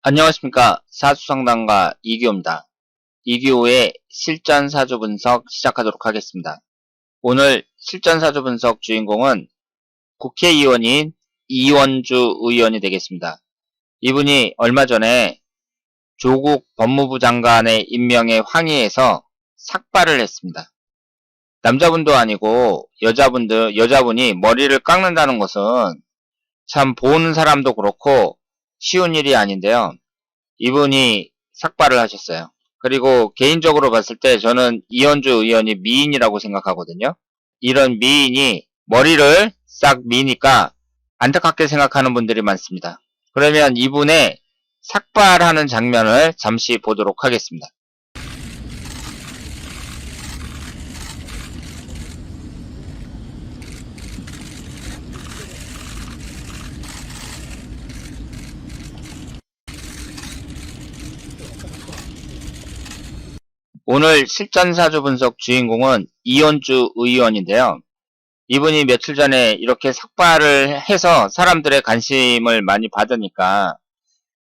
안녕하십니까. 사주상담가 이규호입니다. 이규호의 실전사주 분석 시작하도록 하겠습니다. 오늘 실전사주 분석 주인공은 국회의원인 이원주 의원이 되겠습니다. 이분이 얼마 전에 조국 법무부 장관의 임명에 항의해서 삭발을 했습니다. 남자분도 아니고 여자분이 머리를 깎는다는 것은 참 보는 사람도 그렇고 쉬운 일이 아닌데요. 이분이 삭발을 하셨어요. 그리고 개인적으로 봤을 때 저는 이현주 의원이 미인이라고 생각하거든요. 이런 미인이 머리를 싹 미니까 안타깝게 생각하는 분들이 많습니다. 그러면 이분의 삭발하는 장면을 잠시 보도록 하겠습니다. 오늘 실전사주 분석 주인공은 이현주 의원인데요. 이분이 며칠 전에 이렇게 삭발을 해서 사람들의 관심을 많이 받으니까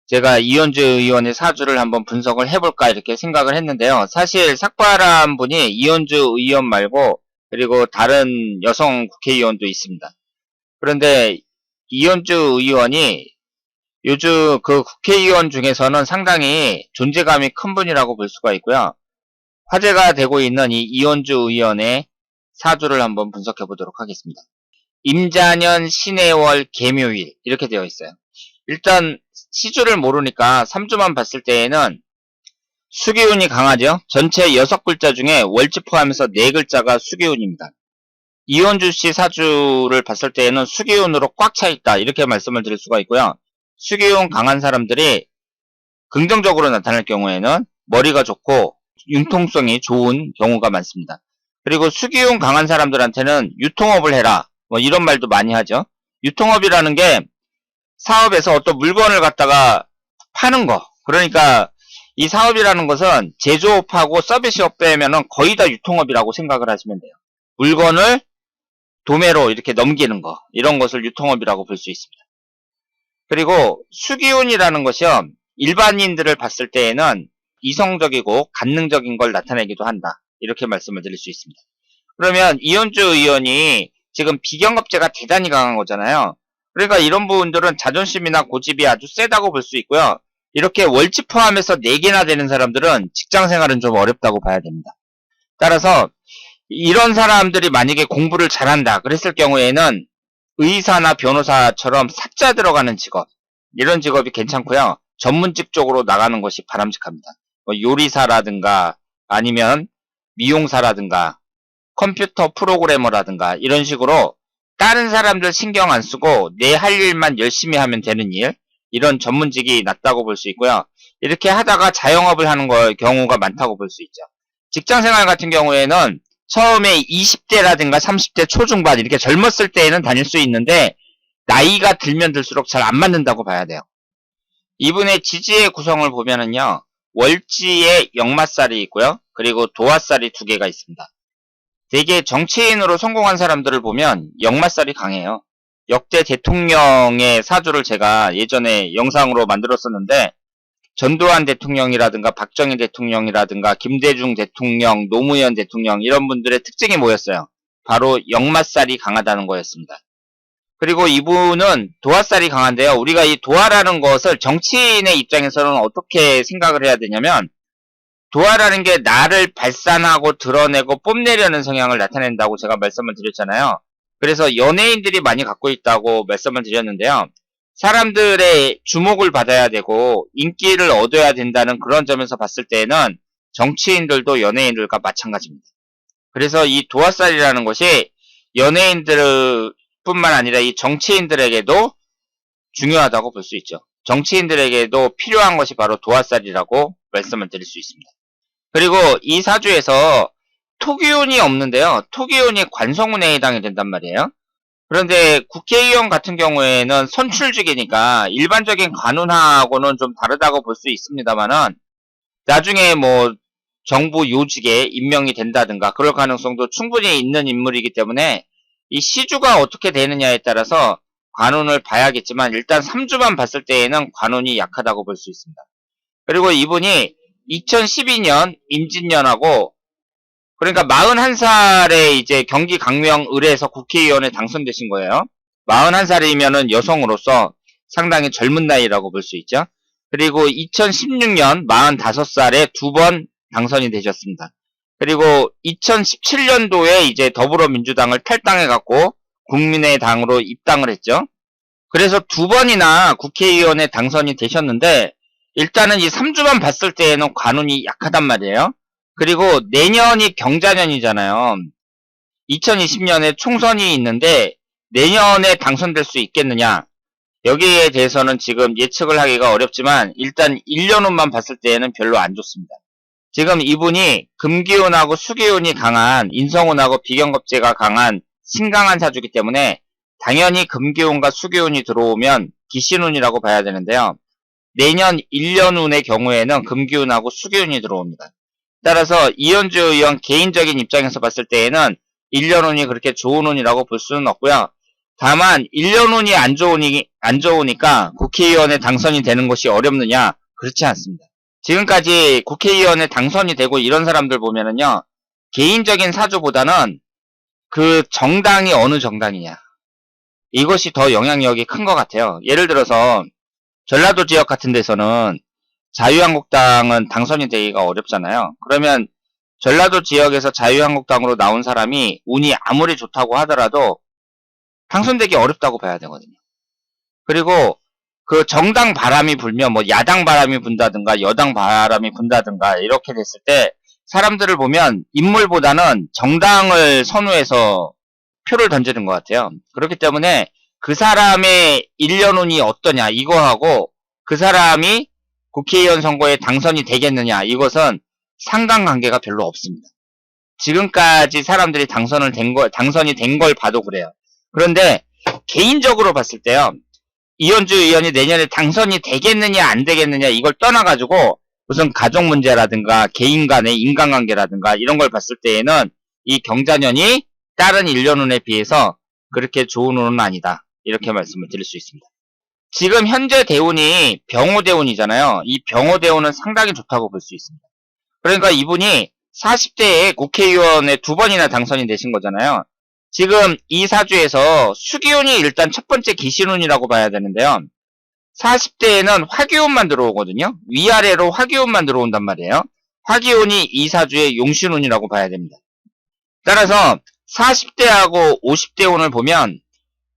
제가 이현주 의원의 사주를 한번 분석을 해볼까 이렇게 생각을 했는데요. 사실 삭발한 분이 이현주 의원 말고 그리고 다른 여성 국회의원도 있습니다. 그런데 이현주 의원이 요즘 그 국회의원 중에서는 상당히 존재감이 큰 분이라고 볼 수가 있고요. 화제가 되고 있는 이 이현주 의원의 사주를 한번 분석해 보도록 하겠습니다. 임자년 신해월 개묘일 이렇게 되어 있어요. 일단 시주를 모르니까 3주만 봤을 때에는 수기운이 강하죠. 전체 6글자 중에 월지 포함해서 4글자가 수기운입니다. 이현주 씨 사주를 봤을 때에는 수기운으로 꽉 차 있다 이렇게 말씀을 드릴 수가 있고요. 수기운 강한 사람들이 긍정적으로 나타날 경우에는 머리가 좋고 융통성이 좋은 경우가 많습니다. 그리고 수기운 강한 사람들한테는 유통업을 해라 뭐 이런 말도 많이 하죠. 유통업이라는 게 사업에서 어떤 물건을 갖다가 파는 거. 그러니까 이 사업이라는 것은 제조업하고 서비스업 빼면은 거의 다 유통업이라고 생각을 하시면 돼요. 물건을 도매로 이렇게 넘기는 거. 이런 것을 유통업이라고 볼 수 있습니다. 그리고 수기운이라는 것이요. 일반인들을 봤을 때에는 이성적이고 간능적인 걸 나타내기도 한다. 이렇게 말씀을 드릴 수 있습니다. 그러면 이현주 의원이 지금 비경업체가 대단히 강한 거잖아요. 그러니까 이런 부분들은 자존심이나 고집이 아주 세다고 볼 수 있고요. 이렇게 월지 포함해서 4개나 되는 사람들은 직장생활은 좀 어렵다고 봐야 됩니다. 따라서 이런 사람들이 만약에 공부를 잘한다 그랬을 경우에는 의사나 변호사처럼 사자 들어가는 직업 이런 직업이 괜찮고요. 전문직 쪽으로 나가는 것이 바람직합니다. 뭐 요리사라든가 아니면 미용사라든가 컴퓨터 프로그래머라든가 이런 식으로 다른 사람들 신경 안 쓰고 내 할 일만 열심히 하면 되는 일 이런 전문직이 낫다고 볼 수 있고요. 이렇게 하다가 자영업을 하는 경우가 많다고 볼 수 있죠. 직장생활 같은 경우에는 처음에 20대라든가 30대 초중반 이렇게 젊었을 때에는 다닐 수 있는데 나이가 들면 들수록 잘 안 맞는다고 봐야 돼요. 이분의 지지의 구성을 보면은요. 월지에 역마살이 있고요. 그리고 도화살이 2개가 있습니다. 되게 정치인으로 성공한 사람들을 보면 역마살이 강해요. 역대 대통령의 사주를 제가 예전에 영상으로 만들었었는데 전두환 대통령이라든가 박정희 대통령이라든가 김대중 대통령, 노무현 대통령 이런 분들의 특징이 뭐였어요? 바로 역마살이 강하다는 거였습니다. 그리고 이분은 도화살이 강한데요. 우리가 이 도화라는 것을 정치인의 입장에서는 어떻게 생각을 해야 되냐면 도화라는 게 나를 발산하고 드러내고 뽐내려는 성향을 나타낸다고 제가 말씀을 드렸잖아요. 그래서 연예인들이 많이 갖고 있다고 말씀을 드렸는데요. 사람들의 주목을 받아야 되고 인기를 얻어야 된다는 그런 점에서 봤을 때는 정치인들도 연예인들과 마찬가지입니다. 그래서 이 도화살이라는 것이 연예인들 뿐만 아니라 이 정치인들에게도 중요하다고 볼 수 있죠. 정치인들에게도 필요한 것이 바로 도화살이라고 말씀을 드릴 수 있습니다. 그리고 이 사주에서 토기운이 없는데요. 토기운이 관성운에 해당이 된단 말이에요. 그런데 국회의원 같은 경우에는 선출직이니까 일반적인 관운하고는 좀 다르다고 볼 수 있습니다만은 나중에 뭐 정부 요직에 임명이 된다든가 그럴 가능성도 충분히 있는 인물이기 때문에 이 시주가 어떻게 되느냐에 따라서 관운을 봐야겠지만 일단 3주만 봤을 때에는 관운이 약하다고 볼 수 있습니다. 그리고 이분이 2012년 임진년하고 그러니까 41살에 이제 경기 강명 을에서 국회의원에 당선되신 거예요. 41살이면은 여성으로서 상당히 젊은 나이라고 볼 수 있죠. 그리고 2016년 45살에 2번 당선이 되셨습니다. 그리고 2017년도에 이제 더불어민주당을 탈당해갖고 국민의당으로 입당을 했죠. 그래서 2번이나 국회의원에 당선이 되셨는데 일단은 이 3주만 봤을 때에는 관운이 약하단 말이에요. 그리고 내년이 경자년이잖아요. 2020년에 총선이 있는데 내년에 당선될 수 있겠느냐? 여기에 대해서는 지금 예측을 하기가 어렵지만 일단 1년 후만 봤을 때에는 별로 안 좋습니다. 지금 이분이 금기운하고 수기운이 강한 인성운하고 비경겁제가 강한 신강한 사주기 때문에 당연히 금기운과 수기운이 들어오면 기신운이라고 봐야 되는데요. 내년 1년 운의 경우에는 금기운하고 수기운이 들어옵니다. 따라서 이현주 의원 개인적인 입장에서 봤을 때에는 1년 운이 그렇게 좋은 운이라고 볼 수는 없고요. 다만 1년 운이 안 좋으니까 국회의원에 당선이 되는 것이 어렵느냐? 그렇지 않습니다. 지금까지 국회의원에 당선이 되고 이런 사람들 보면은요. 개인적인 사주보다는 그 정당이 어느 정당이냐. 이것이 더 영향력이 큰 것 같아요. 예를 들어서 전라도 지역 같은 데서는 자유한국당은 당선이 되기가 어렵잖아요. 그러면 전라도 지역에서 자유한국당으로 나온 사람이 운이 아무리 좋다고 하더라도 당선되기 어렵다고 봐야 되거든요. 그리고 그 정당 바람이 불면 뭐 야당 바람이 분다든가 여당 바람이 분다든가 이렇게 됐을 때 사람들을 보면 인물보다는 정당을 선호해서 표를 던지는 것 같아요. 그렇기 때문에 그 사람의 1년 운이 어떠냐 이거하고 그 사람이 국회의원 선거에 당선이 되겠느냐 이것은 상관관계가 별로 없습니다. 지금까지 사람들이 당선이 된 걸 봐도 그래요. 그런데 개인적으로 봤을 때요. 이현주 의원이 내년에 당선이 되겠느냐 안 되겠느냐 이걸 떠나가지고 무슨 가족 문제라든가 개인 간의 인간관계라든가 이런 걸 봤을 때에는 이 경자년이 다른 1년 운에 비해서 그렇게 좋은 운은 아니다. 이렇게 말씀을 드릴 수 있습니다. 지금 현재 대운이 병호대운이잖아요. 이 병호대운은 상당히 좋다고 볼 수 있습니다. 그러니까 이분이 40대에 국회의원에 2번이나 당선이 되신 거잖아요. 지금 이 사주에서 수기운이 일단 첫 번째 기신운이라고 봐야 되는데요. 40대에는 화기운만 들어오거든요. 위아래로 화기운만 들어온단 말이에요. 화기운이 이 사주의 용신운이라고 봐야 됩니다. 따라서 40대하고 50대 운을 보면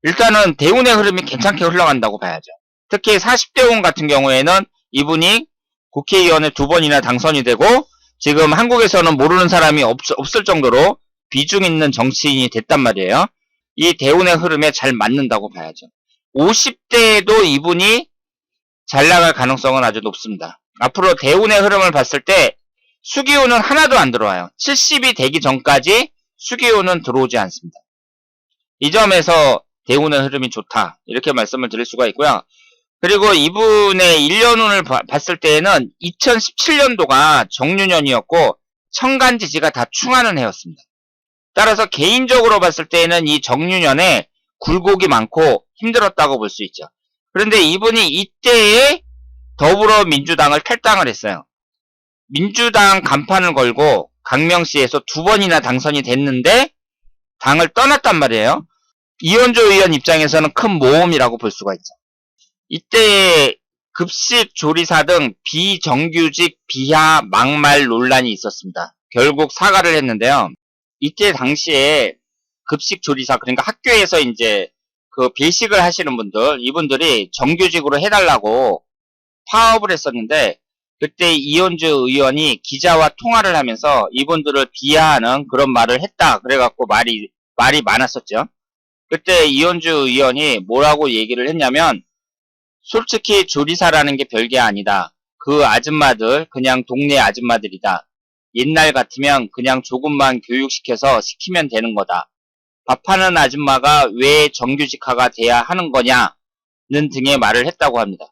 일단은 대운의 흐름이 괜찮게 흘러간다고 봐야죠. 특히 40대 운 같은 경우에는 이분이 국회의원에 2번이나 당선이 되고 지금 한국에서는 모르는 사람이 없을 정도로 비중 있는 정치인이 됐단 말이에요. 이 대운의 흐름에 잘 맞는다고 봐야죠. 50대에도 이분이 잘 나갈 가능성은 아주 높습니다. 앞으로 대운의 흐름을 봤을 때 수기운은 하나도 안 들어와요. 70이 되기 전까지 수기운은 들어오지 않습니다. 이 점에서 대운의 흐름이 좋다. 이렇게 말씀을 드릴 수가 있고요. 그리고 이분의 1년 운을 봤을 때에는 2017년도가 정유년이었고 천간지지가 다 충하는 해였습니다. 따라서 개인적으로 봤을 때에는 이 정유년에 굴곡이 많고 힘들었다고 볼 수 있죠. 그런데 이분이 이때에 더불어민주당을 탈당을 했어요. 민주당 간판을 걸고 강명시에서 2번이나 당선이 됐는데 당을 떠났단 말이에요. 이현주 의원 입장에서는 큰 모험이라고 볼 수가 있죠. 이때 급식 조리사 등 비정규직 비하 막말 논란이 있었습니다. 결국 사과를 했는데요. 이때 당시에 급식 조리사 그러니까 학교에서 이제 그 배식을 하시는 분들 이분들이 정규직으로 해달라고 파업을 했었는데 그때 이현주 의원이 기자와 통화를 하면서 이분들을 비하하는 그런 말을 했다. 그래갖고 말이 많았었죠. 그때 이현주 의원이 뭐라고 얘기를 했냐면 솔직히 조리사라는 게 별게 아니다. 그 아줌마들 그냥 동네 아줌마들이다. 옛날 같으면 그냥 조금만 교육시켜서 시키면 되는 거다. 밥하는 아줌마가 왜 정규직화가 돼야 하는 거냐는 등의 말을 했다고 합니다.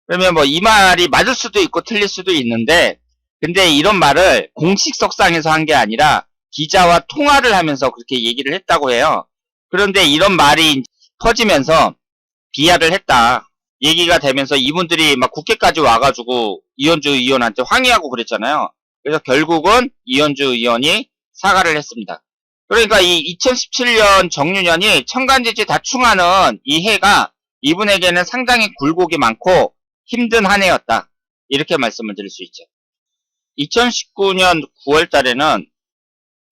그러면 뭐 이 말이 맞을 수도 있고 틀릴 수도 있는데 근데 이런 말을 공식석상에서 한 게 아니라 기자와 통화를 하면서 그렇게 얘기를 했다고 해요. 그런데 이런 말이 퍼지면서 비하를 했다. 얘기가 되면서 이분들이 막 국회까지 와가지고 이현주 의원한테 항의하고 그랬잖아요. 그래서 결국은 이현주 의원이 사과를 했습니다. 그러니까 이 2017년 정유년이 천간지지 다충하는 이 해가 이분에게는 상당히 굴곡이 많고 힘든 한 해였다. 이렇게 말씀을 드릴 수 있죠. 2019년 9월 달에는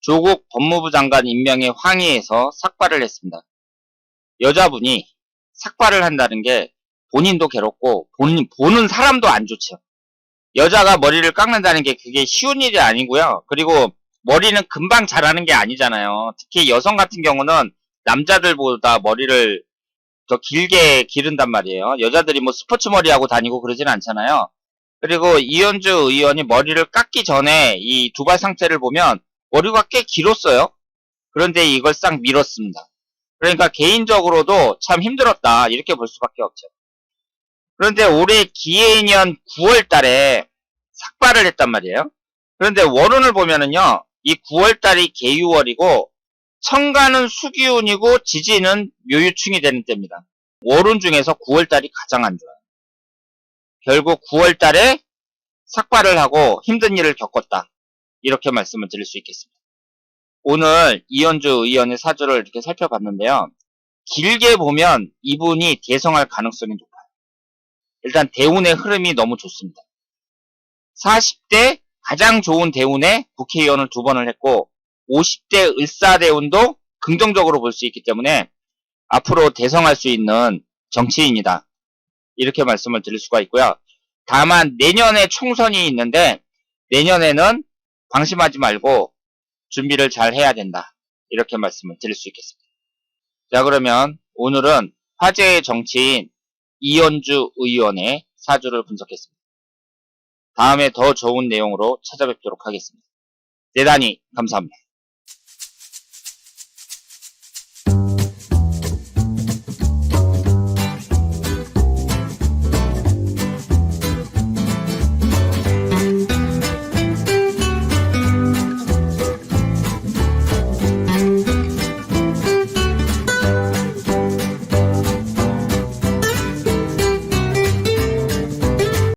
조국 법무부 장관 임명에 항의해서 삭발을 했습니다. 여자분이 삭발을 한다는 게 본인도 괴롭고 보는 사람도 안 좋죠. 여자가 머리를 깎는다는 게 그게 쉬운 일이 아니고요. 그리고 머리는 금방 자라는 게 아니잖아요. 특히 여성 같은 경우는 남자들보다 머리를 더 길게 기른단 말이에요. 여자들이 뭐 스포츠 머리하고 다니고 그러진 않잖아요. 그리고 이현주 의원이 머리를 깎기 전에 이 두발 상태를 보면 머리가 꽤 길었어요. 그런데 이걸 싹 밀었습니다. 그러니까 개인적으로도 참 힘들었다. 이렇게 볼 수밖에 없죠. 그런데 올해 기해년 9월 달에 삭발을 했단 말이에요. 그런데 월운을 보면은요, 이 9월 달이 개유월이고, 천간은 수기운이고, 지지는 묘유충이 되는 때입니다. 월운 중에서 9월 달이 가장 안 좋아요. 결국 9월 달에 삭발을 하고 힘든 일을 겪었다. 이렇게 말씀을 드릴 수 있겠습니다. 오늘 이현주 의원의 사주를 이렇게 살펴봤는데요. 길게 보면 이분이 대성할 가능성이 높아요. 일단 대운의 흐름이 너무 좋습니다. 40대 가장 좋은 대운에 국회의원을 2번을 했고 50대 을사대운도 긍정적으로 볼 수 있기 때문에 앞으로 대성할 수 있는 정치인이다. 이렇게 말씀을 드릴 수가 있고요. 다만 내년에 총선이 있는데 내년에는 방심하지 말고 준비를 잘 해야 된다. 이렇게 말씀을 드릴 수 있겠습니다. 자, 그러면 오늘은 화제의 정치인 이현주 의원의 사주를 분석했습니다. 다음에 더 좋은 내용으로 찾아뵙도록 하겠습니다. 대단히 감사합니다.